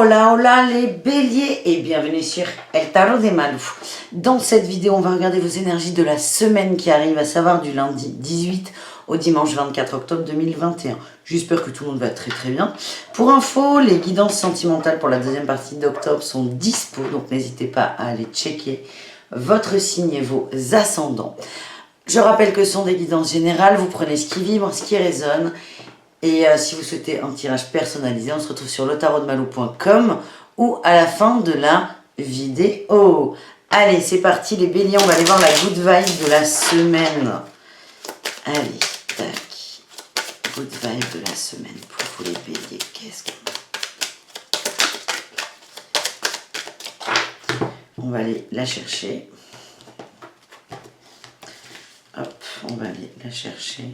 Hola, hola les béliers et bienvenue sur El Tarot des Malou. Dans cette vidéo, on va regarder vos énergies de la semaine qui arrive, à savoir du lundi 18 au dimanche 24 octobre 2021. J'espère que tout le monde va très bien. Pour info, les guidances sentimentales pour la deuxième partie d'octobre sont dispo, donc n'hésitez pas à aller checker votre signe et vos ascendants. Je rappelle que ce sont des guidances générales, vous prenez ce qui vibre, ce qui résonne. Et si vous souhaitez un tirage personnalisé, on se retrouve sur letarotdemalou.com ou à la fin de la vidéo. Allez, c'est parti les béliers, on va aller voir la good vibe de la semaine. Allez, tac. Good vibe de la semaine pour vous les béliers. Qu'est-ce qu'on va aller la chercher. Hop, on va aller la chercher.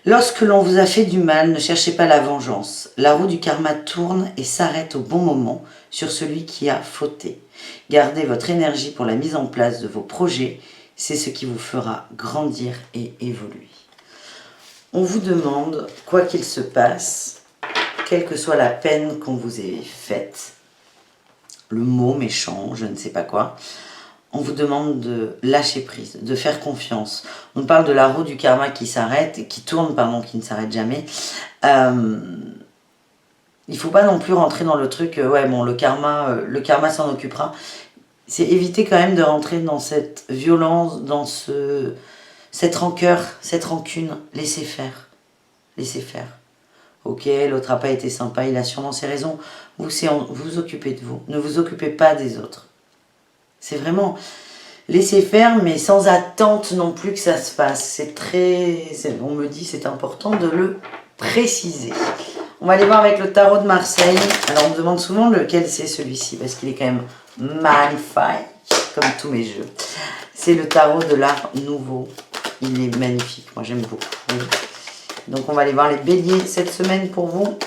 Lorsque l'on vous a fait du mal, ne cherchez pas la vengeance. La roue du karma tourne et s'arrête au bon moment sur celui qui a fauté. Gardez votre énergie pour la mise en place de vos projets. C'est ce qui vous fera grandir et évoluer. On vous demande, quoi qu'il se passe, quelle que soit la peine qu'on vous ait faite, le mot méchant, je ne sais pas quoi, on vous demande de lâcher prise, de faire confiance. On parle de la roue du karma qui s'arrête, qui tourne, pardon, qui ne s'arrête jamais. Il ne faut pas non plus rentrer dans le truc, ouais bon, le karma s'en occupera. C'est éviter quand même de rentrer dans cette violence, dans cette rancœur, cette rancune. Laissez faire. Laissez faire. Ok, l'autre n'a pas été sympa, il a sûrement ses raisons. Vous occupez de vous. Ne vous occupez pas des autres. C'est vraiment laisser faire, mais sans attente non plus que ça se passe. On me dit, c'est important de le préciser. On va aller voir avec le tarot de Marseille. Alors, on me demande souvent lequel c'est celui-ci, parce qu'il est quand même magnifique, comme tous mes jeux. C'est le tarot de l'art nouveau. Il est magnifique, moi j'aime beaucoup. Donc, on va aller voir les béliers cette semaine pour vous.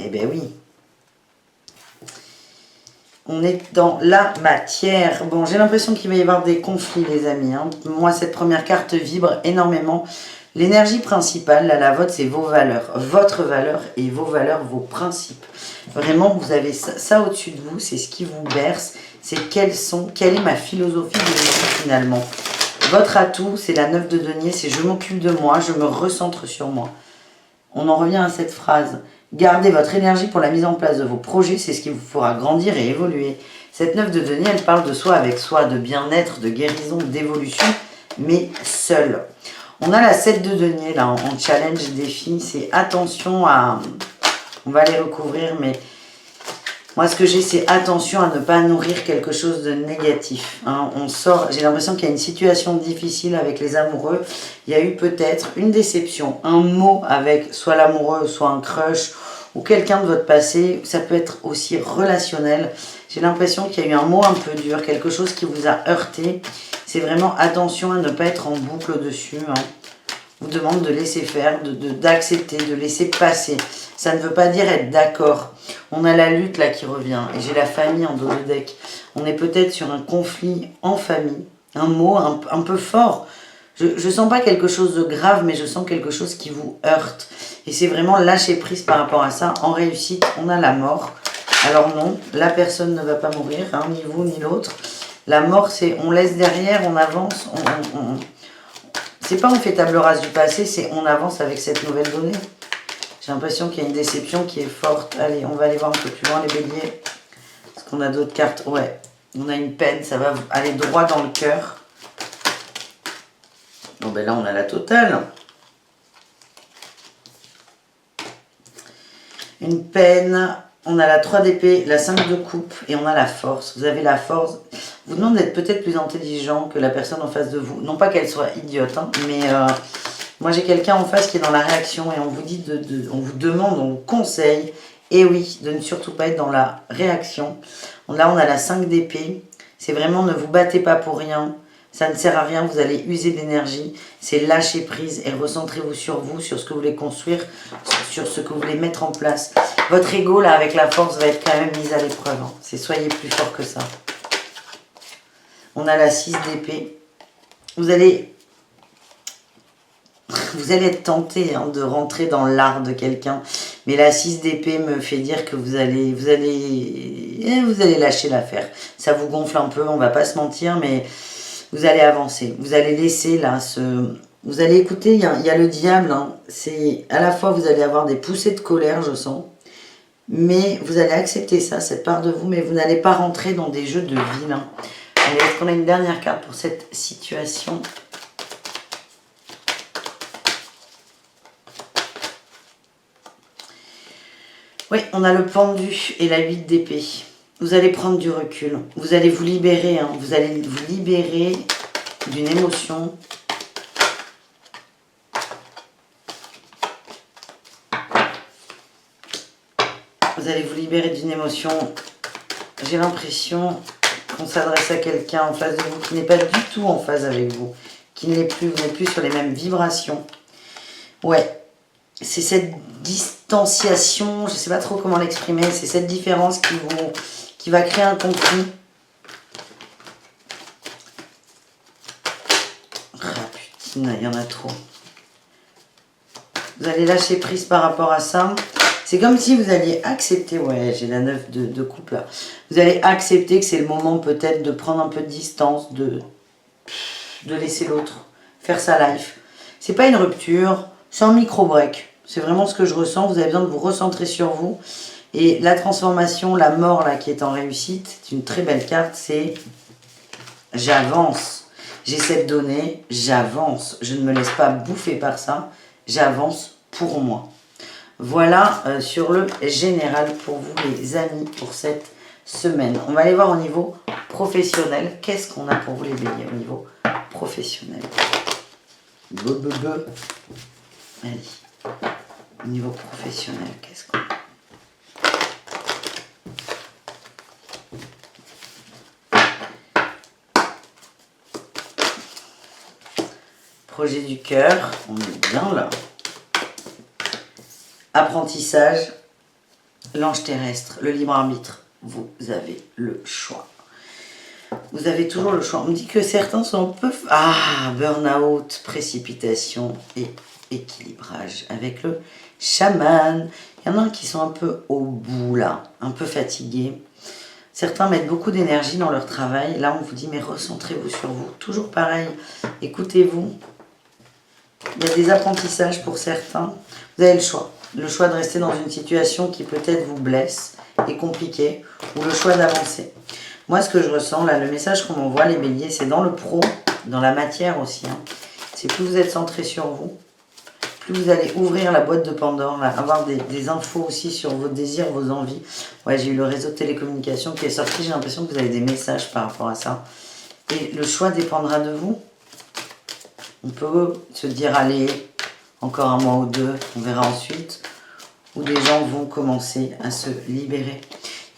Eh bien oui. On est dans la matière. Bon, j'ai l'impression qu'il va y avoir des conflits, les amis. Hein. Moi, cette première carte vibre énormément. L'énergie principale, là, la vôtre, c'est vos valeurs. Votre valeur et vos valeurs, vos principes. Vraiment, vous avez ça au-dessus de vous. C'est ce qui vous berce. C'est quelle est ma philosophie de vie, finalement. Votre atout, c'est la 9 de denier. C'est je m'occupe de moi, je me recentre sur moi. On en revient à cette phrase. Gardez votre énergie pour la mise en place de vos projets, c'est ce qui vous fera grandir et évoluer. Cette 9 de denier, elle parle de soi avec soi, de bien-être, de guérison, d'évolution, mais seul. On a la 7 de denier, là, en challenge, défi, c'est attention à... On va les recouvrir, mais... Moi, ce que j'ai, c'est attention à ne pas nourrir quelque chose de négatif. Hein. On sort, j'ai l'impression qu'il y a une situation difficile avec les amoureux. Il y a eu peut-être une déception, un mot avec soit l'amoureux, soit un crush, ou quelqu'un de votre passé. Ça peut être aussi relationnel. J'ai l'impression qu'il y a eu un mot un peu dur, quelque chose qui vous a heurté. C'est vraiment attention à ne pas être en boucle dessus. Hein. On vous demande de laisser faire, d'accepter, de laisser passer. Ça ne veut pas dire être d'accord. On a la lutte là qui revient. Et j'ai la famille en dos de deck. On est peut-être sur un conflit en famille. Un mot un peu fort. Je ne sens pas quelque chose de grave, mais je sens quelque chose qui vous heurte. Et c'est vraiment lâcher prise par rapport à ça. En réussite, on a la mort. Alors non, la personne ne va pas mourir, hein, ni vous ni l'autre. La mort, c'est on laisse derrière, on avance, c'est pas on fait table rase du passé, c'est on avance avec cette nouvelle donnée. J'ai l'impression qu'il y a une déception qui est forte. Allez, on va aller voir un peu plus loin les béliers. Est-ce qu'on a d'autres cartes? Ouais, on a une peine, ça va aller droit dans le cœur. Bon ben là on a la totale. Une peine, on a la 3 d'épée, la 5 de coupe et on a la force. Vous avez la force. Vous demande d'être peut-être plus intelligent que la personne en face de vous. Non pas qu'elle soit idiote, hein, mais moi j'ai quelqu'un en face qui est dans la réaction et on vous dit on vous demande, on vous conseille, et oui, de ne surtout pas être dans la réaction. Là on a la 5 d'épée. C'est vraiment ne vous battez pas pour rien. Ça ne sert à rien, vous allez user d'énergie. C'est lâcher prise et recentrez-vous sur vous, sur ce que vous voulez construire, sur ce que vous voulez mettre en place. Votre ego, là, avec la force, va être quand même mis à l'épreuve. Hein. C'est soyez plus fort que ça. On a la 6 d'épée. Vous allez vous allez être tenté de rentrer dans l'art de quelqu'un. Mais la 6 d'épée me fait dire que vous allez lâcher l'affaire. Ça vous gonfle un peu, on va pas se mentir, mais vous allez avancer. Vous allez laisser là Vous allez écouter, il y a le diable. C'est à la fois vous allez avoir des poussées de colère, je sens. Mais vous allez accepter ça, cette part de vous, mais vous n'allez pas rentrer dans des jeux de vilain. Allez, est-ce qu'on a une dernière carte pour cette situation ? Oui, on a le pendu et la 8 d'épée. Vous allez prendre du recul. Vous allez vous libérer. Vous allez vous libérer d'une émotion. Vous allez vous libérer d'une émotion. J'ai l'impression qu'on s'adresse à quelqu'un en face de vous qui n'est pas du tout en phase avec vous. Qui ne l'est plus. Vous n'êtes plus sur les mêmes vibrations. Ouais. C'est cette distanciation, je ne sais pas trop comment l'exprimer, c'est cette différence qui va créer un conflit. Ah putain, il y en a trop. Vous allez lâcher prise par rapport à ça. C'est comme si vous alliez accepter, ouais, j'ai la 9 de coupe là. Vous allez accepter que c'est le moment peut-être de prendre un peu de distance, de laisser l'autre faire sa life. C'est pas une rupture. C'est un micro-break. C'est vraiment ce que je ressens. Vous avez besoin de vous recentrer sur vous. Et la transformation, la mort là qui est en réussite, c'est une très belle carte. C'est j'avance. J'essaie de donner, j'avance. Je ne me laisse pas bouffer par ça. J'avance pour moi. Voilà sur le général pour vous les amis pour cette semaine. On va aller voir au niveau professionnel. Qu'est-ce qu'on a pour vous les béliers au niveau professionnel ? Allez, au niveau professionnel, qu'est-ce qu'on a ? Projet du cœur, on est bien là. Apprentissage, l'ange terrestre, le libre arbitre, vous avez le choix. Vous avez toujours le choix. On me dit que certains sont un peu... burn-out, précipitation et équilibrage avec le chaman. Il y en a qui sont un peu au bout là, un peu fatigués. Certains mettent beaucoup d'énergie dans leur travail. Là, on vous dit, mais recentrez-vous sur vous. Toujours pareil, écoutez-vous. Il y a des apprentissages pour certains. Vous avez le choix. Le choix de rester dans une situation qui peut-être vous blesse, est compliquée, ou le choix d'avancer. Moi, ce que je ressens, là, le message qu'on m'envoie, les béliers, c'est dans le pro, dans la matière aussi. C'est plus vous êtes centré sur vous, plus vous allez ouvrir la boîte de Pandore, là, avoir des infos aussi sur vos désirs, vos envies. Ouais, j'ai eu le réseau de télécommunications qui est sorti, j'ai l'impression que vous avez des messages par rapport à ça. Et le choix dépendra de vous. On peut se dire, allez, encore un mois ou deux, on verra ensuite, où des gens vont commencer à se libérer.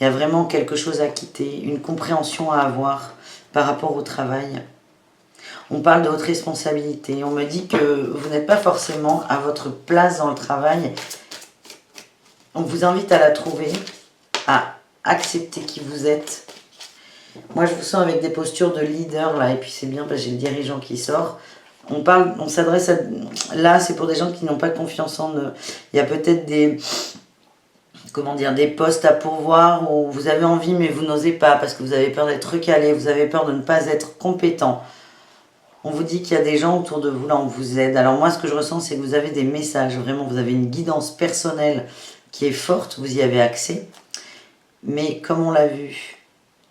Il y a vraiment quelque chose à quitter, une compréhension à avoir par rapport au travail. On parle de votre responsabilité. On me dit que vous n'êtes pas forcément à votre place dans le travail. On vous invite à la trouver, à accepter qui vous êtes. Moi, je vous sens avec des postures de leader, là, et puis c'est bien parce que j'ai le dirigeant qui sort. On s'adresse à... Là, c'est pour des gens qui n'ont pas confiance en eux. Il y a peut-être des postes à pourvoir où vous avez envie mais vous n'osez pas parce que vous avez peur d'être recalé, vous avez peur de ne pas être compétent. On vous dit qu'il y a des gens autour de vous, là, on vous aide. Alors moi, ce que je ressens, c'est que vous avez des messages, vraiment, vous avez une guidance personnelle qui est forte, vous y avez accès. Mais comme on l'a vu,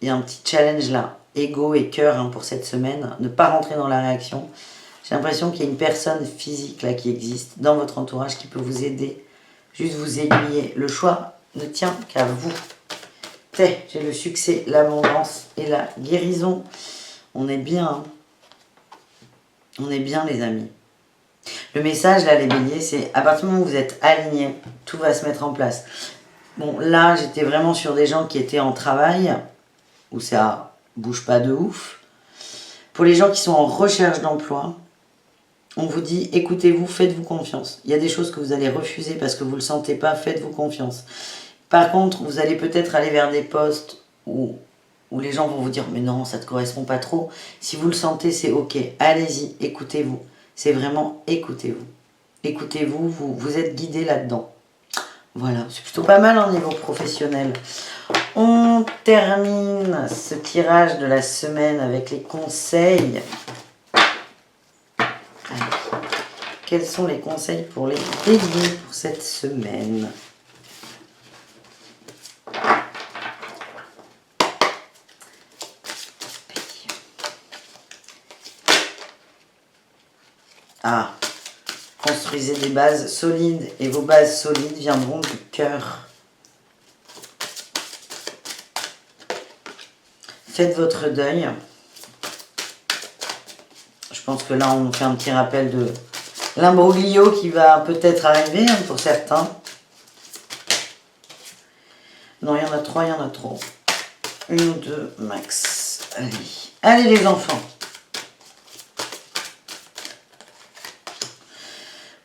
il y a un petit challenge là, ego et cœur pour cette semaine, ne pas rentrer dans la réaction. J'ai l'impression qu'il y a une personne physique là qui existe dans votre entourage qui peut vous aider, juste vous aiguiller. Le choix ne tient qu'à vous. J'ai le succès, l'abondance et la guérison. On est bien. On est bien les amis. Le message là les béliers, c'est à partir du moment où vous êtes alignés, tout va se mettre en place. Bon là j'étais vraiment sur des gens qui étaient en travail, où ça bouge pas de ouf. Pour les gens qui sont en recherche d'emploi, on vous dit, écoutez-vous, faites-vous confiance. Il y a des choses que vous allez refuser parce que vous ne le sentez pas, faites-vous confiance. Par contre, vous allez peut-être aller vers des postes où les gens vont vous dire, mais non, ça ne te correspond pas trop. Si vous le sentez, c'est ok. Allez-y, écoutez-vous. C'est vraiment écoutez-vous. Écoutez-vous, vous êtes guidé là-dedans. Voilà, c'est plutôt pas mal en niveau professionnel. On termine ce tirage de la semaine avec les conseils. Allez. Quels sont les conseils pour les béliers pour cette semaine? Ah, construisez des bases solides et vos bases solides viendront du cœur. Faites votre deuil. Je pense que là, on fait un petit rappel de l'imbroglio qui va peut-être arriver hein, pour certains. Non, il y en a 3, il y en a trop. 1 ou 2 max. Allez, allez les enfants.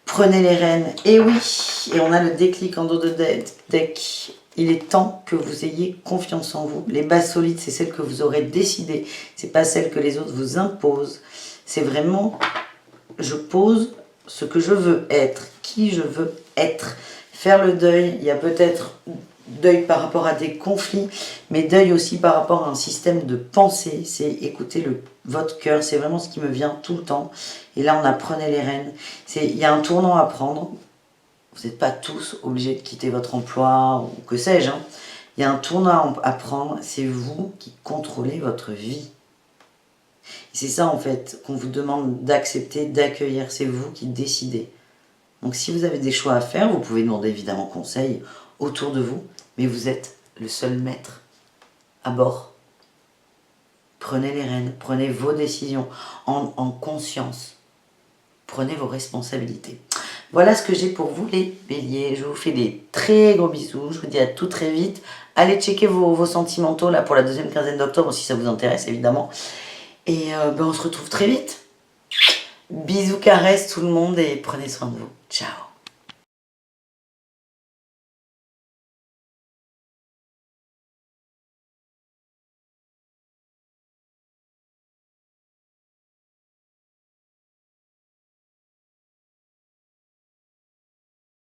Prenez les rênes. Et oui, et on a le déclic en dos de deck. Il est temps que vous ayez confiance en vous. Les bases solides, c'est celles que vous aurez décidées. C'est pas celles que les autres vous imposent. C'est vraiment, je pose ce que je veux être, qui je veux être. Faire le deuil, il y a peut-être deuil par rapport à des conflits, mais deuil aussi par rapport à un système de pensée. C'est écouter votre cœur, c'est vraiment ce qui me vient tout le temps. Et là, on apprenait les rênes. Il y a un tournant à prendre. Vous n'êtes pas tous obligés de quitter votre emploi ou que sais-je. Hein. Il y a un tournant à prendre. C'est vous qui contrôlez votre vie. C'est ça en fait qu'on vous demande d'accepter, d'accueillir. C'est vous qui décidez. Donc si vous avez des choix à faire, vous pouvez demander évidemment conseil autour de vous. Mais vous êtes le seul maître à bord. Prenez les rênes. Prenez vos décisions en conscience. Prenez vos responsabilités. Voilà ce que j'ai pour vous les béliers. Je vous fais des très gros bisous. Je vous dis à tout très vite. Allez checker vos sentimentaux là pour la deuxième quinzaine d'octobre si ça vous intéresse évidemment. Et on se retrouve très vite. Bisous, caresses tout le monde et prenez soin de vous. Ciao.